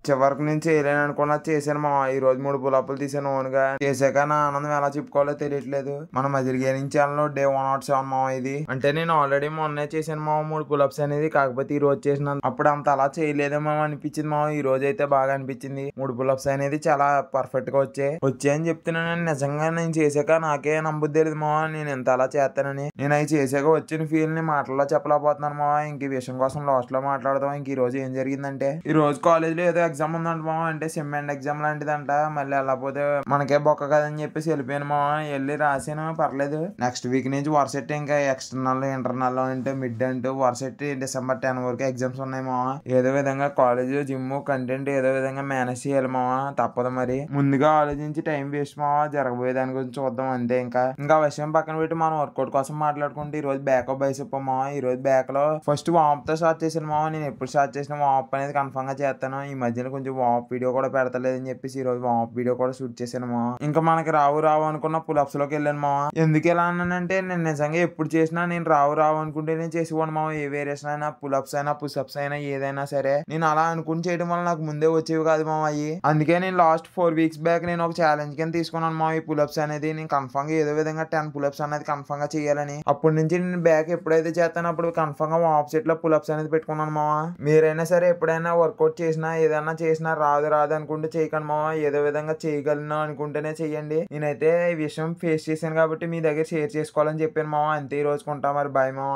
చివరికి నేను చేయలేను అనుకున్నా చేశాను మామ. ఈ రోజు 3 పులప్పులు తీసాను ఓన్గా. చేశాక నా ఆనందం ఎలా చెప్పుకోవాలో తెలియట్లేదు. మన మజిల్ గేరింగ్ ఛానల్ డే 107 మామ ఇది. అంటే నేను ఆల్రెడీ మొన్నే చేశాను మామ 3 పులప్స్ అనేది. కాకపోతే ఈ రోజు చేసిన అప్పుడు అంత అలా చేయలేదేమో అనిపించింది మామ. ఈ రోజు అయితే బాగా అనిపించింది. 3 పులప్స్ అనేది చాలా పర్ఫెక్ట్ గా వచ్చాయని చెప్తున్నాను. నిజంగా నేను చేశాక నాకే నమ్మబుద్ధి లేదు మామ, నేను ఎంత అలా చేస్తానని. నేను అవి చేశాక వచ్చిన ఫీల్ ని మాటల్లో చెప్పలేకపోతున్నాను మామ. ఇంక ఈ విషయం కోసం లాస్ట్ లో మాట్లాడదాం. ఇంక ఈ రోజు ఏం జరిగిందంటే, ఈ రోజు కాలేజ్ లో ఏదో ఎగ్జామ్ ఉందంట మామ. అంటే సెమ్ ఎండ్ ఎగ్జామ్ లాంటిదంట. మళ్ళీ వెళ్ళకపోతే మనకే బొక్క కదని చెప్పేసి వెళ్ళిపోయాను మామ. వెళ్ళి రాసాను, పర్లేదు. నెక్స్ట్ వీక్ నుంచి వరుసెట్టి ఇంకా ఎక్స్టర్నల్ ఇంటర్నల్ అంటే మిడ్ అంటూ వరుసెట్టి December 10 వరకు ఎగ్జామ్స్ ఉన్నాయి మామ. ఏదో విధంగా కాలేజ్ జిమ్ కంటెంట్ ఏదో విధంగా మేనేజ్ చేయాలి మామ. తప్పదు మరి. ముందుగా ఆలోచించి టైం వేస్ట్ మామ. జరగబోయే దాని గురించి చూద్దాం అంతే. ఇంకా విషయం పక్కన పెట్టి మనం వర్కౌట్ కోసం మాట్లాడుకుంటే ఈ రోజు బ్యాక్ బైసెప్ మామ. ఈ రోజు బ్యాక్ లో ఫస్ట్ వామప్ తో స్టార్ట్ చేశాను మామ. నేను ఎప్పుడు స్టార్ట్ చేసిన వామప్ అనేది కన్ఫర్మ్ గా చేస్తాను. ఈ మధ్యలో కొంచెం వామప్ వీడియో కూడా పెడతలేదని చెప్పేసి ఈ రోజు వామప్ వీడియో కూడా షూట్ చేశాను మామ. ఇంకా మనకి రావు అనుకున్న పులప్స్ లోకి వెళ్ళాను మామ. ఎందుకు ఎలా అన్నానంటే, నేను నిజంగా ఎప్పుడు చేసినా నేను రావు అనుకుంటేనే చేసేవాడు మామ. ఏ వేరియేషన్ అయినా పులప్స్ అయినా పుషప్స్ అయినా ఏదైనా సరే నేను అలా అనుకుని చేయడం వల్ల నాకు ముందే వచ్చేవి కాదు మామ అయ్యి. అందుకే నేను లాస్ట్ 4 weeks బ్యాక్ నేను ఒక ఛాలెంజ్ కింద తీసుకున్నాను మామ. ఈ పులప్స్ అనేది నేను కన్ఫర్మ్ గా ఏదో విధంగా 10 పులప్స్ అనేది కన్ఫర్మ్ గా చేయాలని. అప్పటి నుంచి నేను బ్యాక్ ఎప్పుడైతే చేస్తానో అప్పుడు కన్ఫర్మ్ గా వామప్ సెట్ లో పులప్స్ అనేది పెట్టుకున్నాను మామ. మీరైనా సరే ఎప్పుడైనా వర్కౌట్ చేసినా ఏదైనా చేసినా రాదు అనుకుంటే చేయకండి మామ. ఏదో విధంగా చేయగలను అనుకుంటేనే చెయ్యండి. నేనైతే ఈ విషయం ఫేస్ చేశాను కాబట్టి మీ దగ్గర షేర్ చేసుకోవాలని చెప్పాను మామ. అంతే ఈ రోజు కొంటా మరి. బాయ్ మామ.